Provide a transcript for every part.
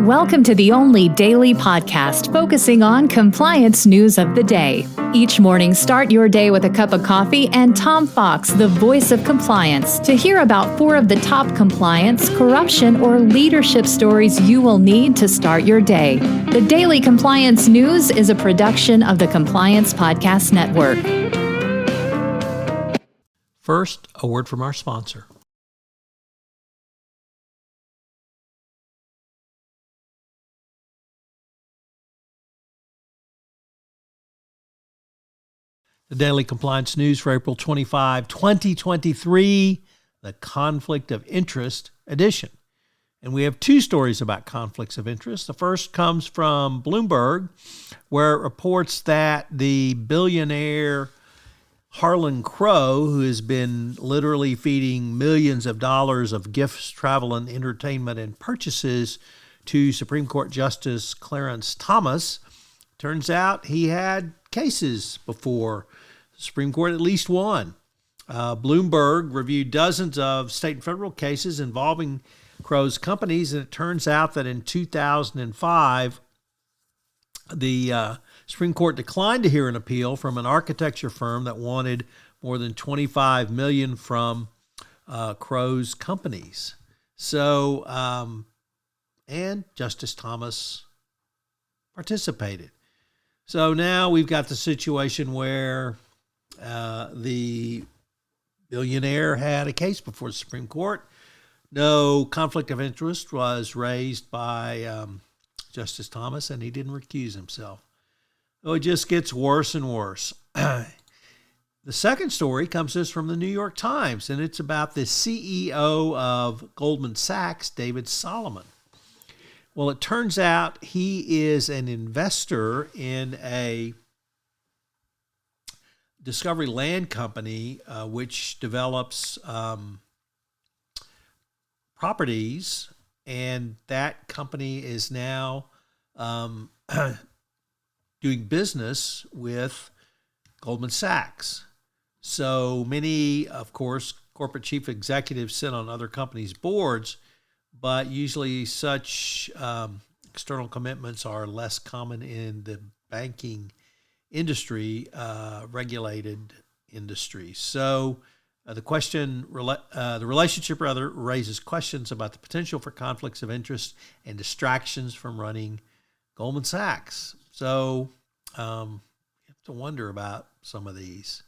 Welcome to the only daily podcast focusing on compliance news of the day. Each morning, start your day with a cup of coffee and Tom Fox, the voice of compliance, to hear about 4 of the top compliance, corruption, or leadership stories you will need to start your day. The Daily Compliance News is a production of the Compliance Podcast Network. First, a word from our sponsor. The Daily Compliance News for April 25, 2023, the Conflict of Interest edition. And we have 2 stories about conflicts of interest. The first comes from Bloomberg, where it reports that the billionaire Harlan Crow, who has been literally feeding millions of dollars of gifts, travel, and entertainment and purchases to Supreme Court Justice Clarence Thomas, turns out he had cases before the Supreme Court, at least one. Bloomberg reviewed dozens of state and federal cases involving Crow's companies, and it turns out that in 2005, the Supreme Court declined to hear an appeal from an architecture firm that wanted more than $25 million from Crow's companies. So, and Justice Thomas participated. So now we've got the situation where the billionaire had a case before the Supreme Court. No conflict of interest was raised by Justice Thomas, and he didn't recuse himself. Oh, it just gets worse and worse. The second story comes to us from the New York Times, and it's about the CEO of Goldman Sachs, David Solomon. Well, it turns out he is an investor in a Discovery Land Company, which develops properties, and that company is now doing business with Goldman Sachs. So many, of course, corporate chief executives sit on other companies' boards, but usually such external commitments are less common in the banking industry, regulated industry. So the relationship raises questions about the potential for conflicts of interest and distractions from running Goldman Sachs. So you have to wonder about some of these.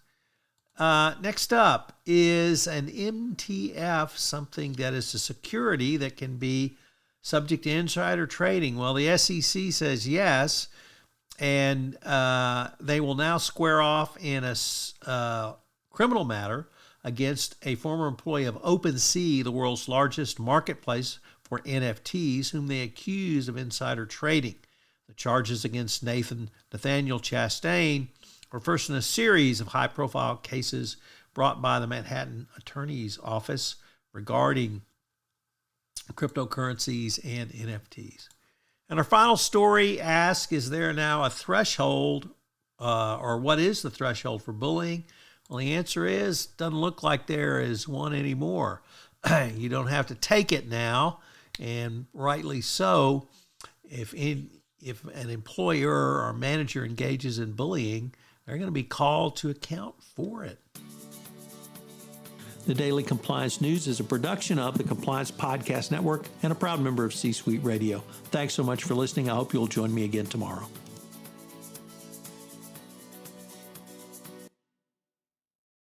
Next up is an MTF, something that is a security that can be subject to insider trading. Well, the SEC says yes, and they will now square off in a criminal matter against a former employee of OpenSea, the world's largest marketplace for NFTs, whom they accuse of insider trading. The charges against Nathaniel Chastain were first in a series of high-profile cases brought by the Manhattan Attorney's Office regarding cryptocurrencies and NFTs. And our final story asks, is there now a threshold, or what is the threshold for bullying? Well, the answer is, doesn't look like there is one anymore. You don't have to take it now, and rightly so. If an employer or manager engages in bullying, they're going to be called to account for it. The Daily Compliance News is a production of the Compliance Podcast Network and a proud member of C-Suite Radio. Thanks so much for listening. I hope you'll join me again tomorrow.